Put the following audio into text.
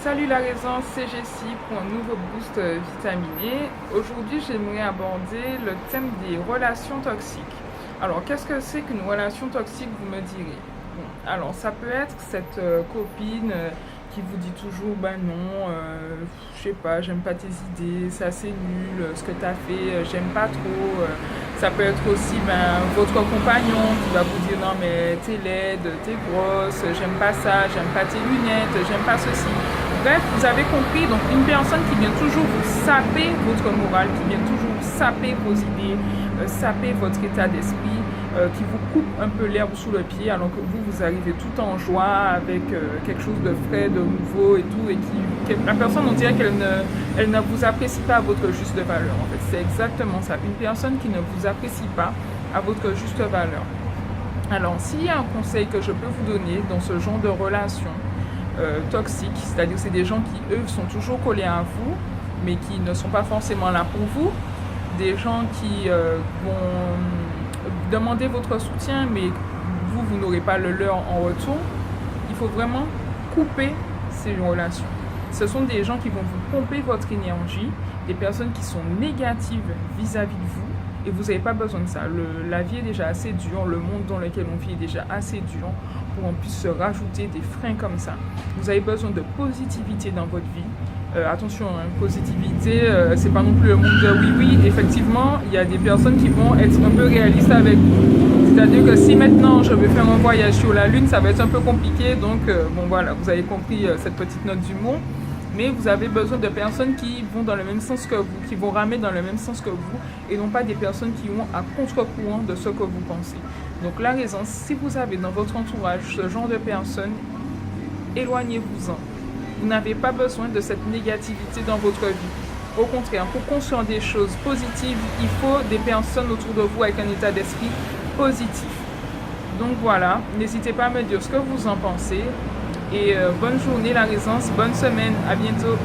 Salut la raison, c'est Jessie pour un nouveau boost vitaminé. Aujourd'hui, j'aimerais aborder le thème des relations toxiques. Alors, qu'est-ce que c'est qu'une relation toxique, vous me direz? Bon, alors, ça peut être cette copine qui vous dit toujours, ben non, je sais pas, j'aime pas tes idées, c'est assez nul, ce que t'as fait, j'aime pas trop. Ça peut être aussi ben, votre compagnon qui va vous dire, non mais t'es laide, t'es grosse, j'aime pas ça, j'aime pas tes lunettes, j'aime pas ceci. Bref, vous avez compris, donc une personne qui vient toujours vous saper votre morale, qui vient toujours saper vos idées, saper votre état d'esprit, qui vous coupe un peu l'herbe sous le pied, alors que vous arrivez tout en joie avec quelque chose de frais, de nouveau et tout, et la personne, on dirait elle ne vous apprécie pas à votre juste valeur. En fait, c'est exactement ça. Une personne qui ne vous apprécie pas à votre juste valeur. Alors, s'il y a un conseil que je peux vous donner dans ce genre de relation toxique, c'est-à-dire c'est des gens qui, eux, sont toujours collés à vous, mais qui ne sont pas forcément là pour vous, des gens qui vont demander votre soutien, mais vous n'aurez pas le leur en retour, il faut vraiment couper ces relations. Ce sont des gens qui vont vous pomper votre énergie, des personnes qui sont négatives vis-à-vis de vous, et vous n'avez pas besoin de ça. La vie est déjà assez dure, le monde dans lequel on vit est déjà assez dur pour qu'on puisse se rajouter des freins comme ça. Vous avez besoin de positivité dans votre vie. Attention, hein, positivité, c'est pas non plus le monde de oui. Effectivement, il y a des personnes qui vont être un peu réalistes avec vous. C'est-à-dire que si maintenant je vais faire un voyage sur la Lune, ça va être un peu compliqué. Donc, bon voilà, vous avez compris cette petite note d'humour. Mais vous avez besoin de personnes qui vont dans le même sens que vous, qui vont ramer dans le même sens que vous, et non pas des personnes qui vont à contre-courant de ce que vous pensez. Donc la raison, si vous avez dans votre entourage ce genre de personnes, éloignez-vous-en. Vous n'avez pas besoin de cette négativité dans votre vie. Au contraire, pour construire des choses positives, il faut des personnes autour de vous avec un état d'esprit positif. Donc voilà, n'hésitez pas à me dire ce que vous en pensez. Et bonne journée la Résence, bonne semaine, à bientôt.